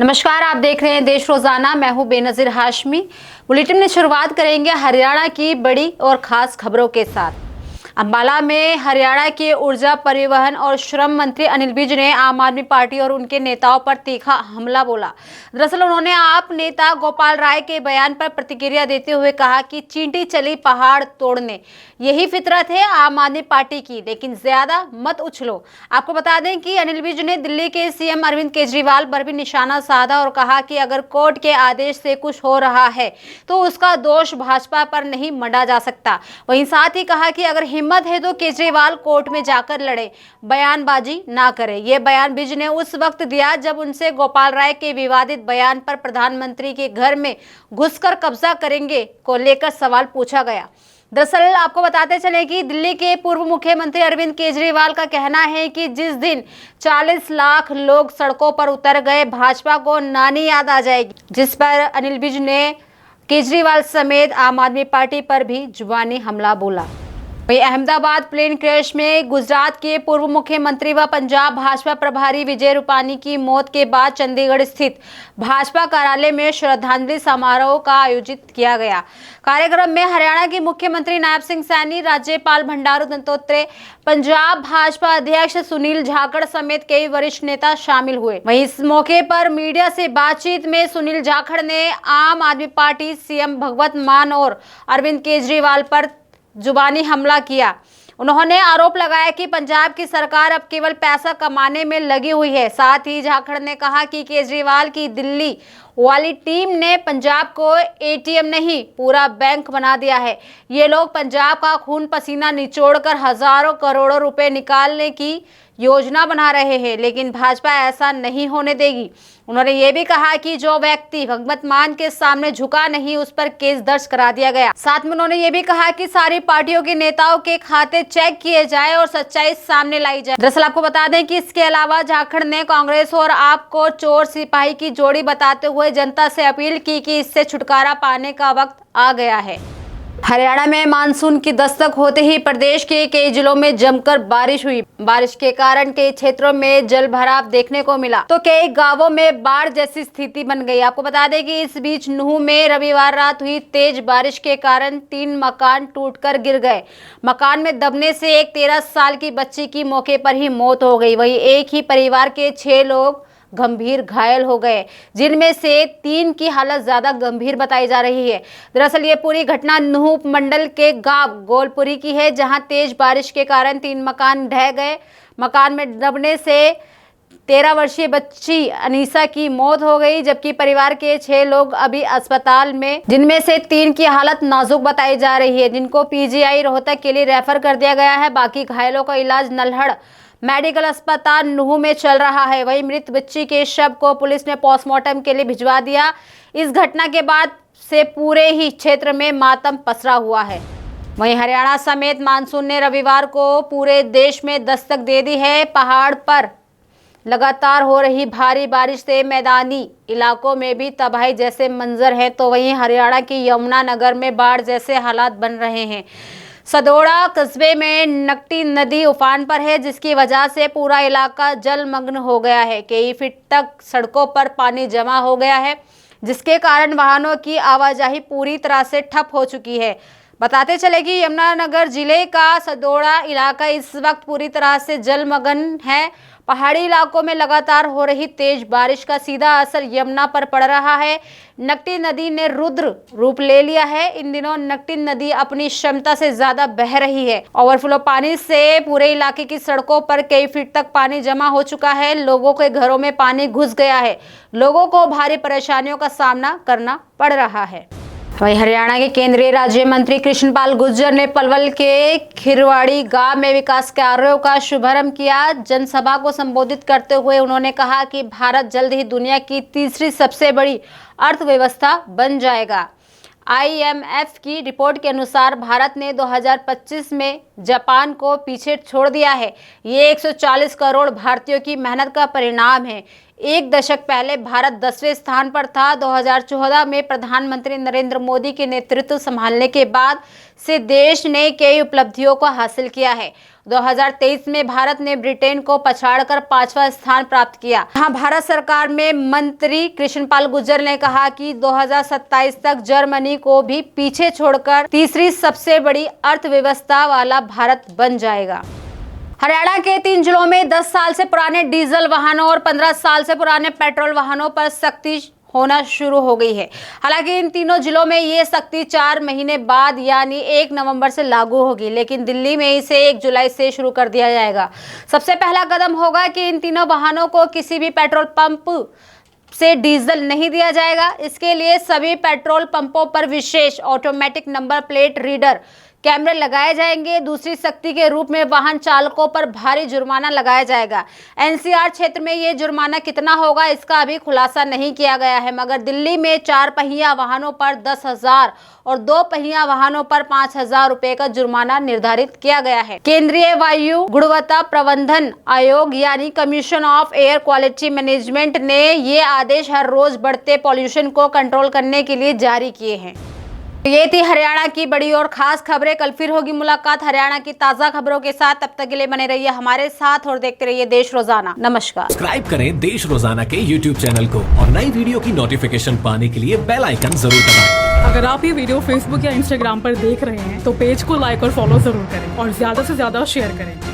नमस्कार, आप देख रहे हैं देश रोजाना। मैं हूं बेनजीर हाशमी। बुलेटिन में शुरुआत करेंगे हरियाणा की बड़ी और खास खबरों के साथ। अंबाला में हरियाणा के ऊर्जा, परिवहन और श्रम मंत्री अनिल विज ने आम आदमी पार्टी और उनके नेताओं पर तीखा हमला बोला। दरअसल उन्होंने आप नेता गोपाल राय के बयान पर प्रतिक्रिया देते हुए कहा कि चींटी चली पहाड़ तोड़ने, यही फितरत है आम आदमी पार्टी की, लेकिन ज्यादा मत उछलो। आपको बता दें कि अनिल विज ने दिल्ली के सीएम अरविंद केजरीवाल पर भी निशाना साधा और कहा कि अगर कोर्ट के आदेश से कुछ हो रहा है तो उसका दोष भाजपा पर नहीं मंडा जा सकता। वहीं साथ ही कहा कि अगर हिम्मत है तो केजरीवाल कोर्ट में जाकर लड़े, बयानबाजी ना करे। ये बयान विज ने उस वक्त दिया जब उनसे गोपाल राय के विवादित बयान पर प्रधानमंत्री के घर में घुसकर कब्जा करेंगे को लेकर सवाल पूछा गया। दरअसल आपको बताते चले कि दिल्ली के पूर्व मुख्यमंत्री अरविंद केजरीवाल का कहना है कि जिस दिन 40 लाख लोग सड़कों पर उतर गए, भाजपा को नानी याद आ जाएगी, जिस पर अनिल विज ने केजरीवाल समेत आम आदमी पार्टी पर भी जुबानी हमला बोला। वहीं अहमदाबाद प्लेन क्रैश में गुजरात के पूर्व मुख्यमंत्री व पंजाब भाजपा प्रभारी विजय रूपानी की मौत के बाद चंडीगढ़ स्थित भाजपा कार्यालय में श्रद्धांजलि समारोह का आयोजित किया गया। कार्यक्रम में हरियाणा के मुख्यमंत्री नायब सिंह सैनी, राज्यपाल बंडारू दत्तात्रेय, पंजाब भाजपा अध्यक्ष सुनील जाखड़ समेत कई वरिष्ठ नेता शामिल हुए। वहीं इस मौके पर मीडिया से बातचीत में सुनील जाखड़ ने आम आदमी पार्टी, सीएम भगवंत मान और अरविंद केजरीवाल पर जुबानी हमला किया। उन्होंने आरोप लगाया कि पंजाब की सरकार अब केवल पैसा कमाने में लगी हुई है। साथ ही जाखड़ ने कहा कि केजरीवाल की दिल्ली वाली टीम ने पंजाब को एटीएम नहीं, पूरा बैंक बना दिया है। ये लोग पंजाब का खून पसीना निचोड़कर हजारों करोड़ों रुपए निकालने की योजना बना रहे हैं, लेकिन भाजपा ऐसा नहीं होने देगी। उन्होंने ये भी कहा कि जो व्यक्ति भगवंत मान के सामने झुका नहीं, उस पर केस दर्ज करा दिया गया। साथ में उन्होंने ये भी कहा कि सारी पार्टियों के नेताओं के खाते चेक किए जाए और सच्चाई सामने लाई जाए। दरअसल आपको बता दें कि इसके अलावा जाखड़ ने कांग्रेस और आप को चोर सिपाही की जोड़ी बताते हुए जनता से अपील की कि इससे छुटकारा पाने का वक्त आ गया है। हरियाणा में मानसून की दस्तक होते ही प्रदेश के कई जिलों में जमकर बारिश हुई। बारिश के कारण कई क्षेत्रों में जल भराव देखने को मिला तो कई गांवों में बाढ़ जैसी स्थिति बन गई। आपको बता दें कि इस बीच नूह में रविवार रात हुई तेज बारिश के कारण 3 मकान टूटकर गिर गए। मकान में दबने से एक 13 साल की बच्ची की मौके पर ही मौत हो गई। वहीं एक ही परिवार के 6 लोग गंभीर घायल हो गए, जिनमें से 3 की हालत ज्यादा गंभीर बताई जा रही है। दरअसल ये पूरी घटना नूह मंडल के गांव गोलपुरी की है, जहां तेज बारिश के कारण 3 मकान ढह गए। मकान में दबने से 13 वर्षीय बच्ची अनीसा की मौत हो गई, जबकि परिवार के 6 लोग अभी अस्पताल में, जिनमें से 3 की हालत नाजुक बताई जा रही है, जिनको पीजीआई रोहतक के लिए रेफर कर दिया गया है। बाकी घायलों का इलाज नल्हड़ मेडिकल अस्पताल नूह में चल रहा है। वहीं मृत बच्ची के शव को पुलिस ने पोस्टमार्टम के लिए भिजवा दिया। इस घटना के बाद से पूरे ही क्षेत्र में मातम पसरा हुआ है। वहीं हरियाणा समेत मानसून ने रविवार को पूरे देश में दस्तक दे दी है। पहाड़ पर लगातार हो रही भारी बारिश से मैदानी इलाकों में भी तबाही जैसे मंजर हैं, तो वहीं हरियाणा की यमुनानगर में बाढ़ जैसे हालात बन रहे हैं। सदोड़ा कस्बे में नकटी नदी उफान पर है, जिसकी वजह से पूरा इलाका जलमग्न हो गया है। कई फीट तक सड़कों पर पानी जमा हो गया है, जिसके कारण वाहनों की आवाजाही पूरी तरह से ठप हो चुकी है। बताते चले कि यमुनानगर जिले का सदोड़ा इलाका इस वक्त पूरी तरह से जलमग्न है। पहाड़ी इलाकों में लगातार हो रही तेज बारिश का सीधा असर यमुना पर पड़ रहा है। नकटी नदी ने रुद्र रूप ले लिया है। इन दिनों नकटी नदी अपनी क्षमता से ज्यादा बह रही है। ओवरफ्लो पानी से पूरे इलाके की सड़कों पर कई फीट तक पानी जमा हो चुका है। लोगों के घरों में पानी घुस गया है। लोगों को भारी परेशानियों का सामना करना पड़ रहा है। वहीं हरियाणा के केंद्रीय राज्य मंत्री कृष्णपाल गुर्जर ने पलवल के खिरवाड़ी गांव में विकास कार्यों का शुभारंभ किया। जनसभा को संबोधित करते हुए उन्होंने कहा कि भारत जल्द ही दुनिया की तीसरी सबसे बड़ी अर्थव्यवस्था बन जाएगा। IMF की रिपोर्ट के अनुसार भारत ने 2025 में जापान को पीछे छोड़ दिया है। ये 140 करोड़ भारतीयों की मेहनत का परिणाम है। एक दशक पहले भारत 10वें स्थान पर था। 2014 में प्रधानमंत्री नरेंद्र मोदी के नेतृत्व संभालने के बाद से देश ने कई उपलब्धियों को हासिल किया है। 2023 में भारत ने ब्रिटेन को पछाड़कर 5वां स्थान प्राप्त किया। यहाँ भारत सरकार में मंत्री कृष्णपाल गुर्जर ने कहा कि 2027 तक जर्मनी को भी पीछे छोड़कर तीसरी सबसे बड़ी अर्थव्यवस्था वाला भारत बन जाएगा। हरियाणा के 3 जिलों में 10 साल से पुराने डीजल वाहनों और 15 साल से पुराने पेट्रोल वाहनों पर सख्ती होना शुरू हो गई है। हालांकि इन तीनों जिलों में ये सख्ती 4 महीने बाद यानी 1 नवंबर से लागू होगी, लेकिन दिल्ली में इसे 1 जुलाई से शुरू कर दिया जाएगा। सबसे पहला कदम होगा कि इन तीनों वाहनों को किसी भी पेट्रोल पंप से डीजल नहीं दिया जाएगा। इसके लिए सभी पेट्रोल पंपों पर विशेष ऑटोमेटिक नंबर प्लेट रीडर कैमरे लगाए जाएंगे। दूसरी सख्ती के रूप में वाहन चालकों पर भारी जुर्माना लगाया जाएगा। एनसीआर क्षेत्र में ये जुर्माना कितना होगा इसका अभी खुलासा नहीं किया गया है, मगर दिल्ली में 4 पहिया वाहनों पर 10,000 और 2 पहिया वाहनों पर 5,000 रुपए का जुर्माना निर्धारित किया गया है। केंद्रीय वायु गुणवत्ता प्रबंधन आयोग यानी commission of air quality management ने ये आदेश हर रोज बढ़ते पॉल्यूशन को कंट्रोल करने के लिए जारी किए हैं। ये थी हरियाणा की बड़ी और खास खबरें। कल फिर होगी मुलाकात हरियाणा की ताजा खबरों के साथ। तब तक के लिए बने रहिए हमारे साथ और देखते रहिए देश रोजाना। नमस्कार। सब्सक्राइब करें देश रोजाना के YouTube चैनल को और नई वीडियो की नोटिफिकेशन पाने के लिए बेल आइकन जरूर दबाएं। अगर आप ये वीडियो फेसबुक या इंस्टाग्राम पर देख रहे हैं तो पेज को लाइक और फॉलो जरूर करें और ज्यादा से ज्यादा शेयर करें।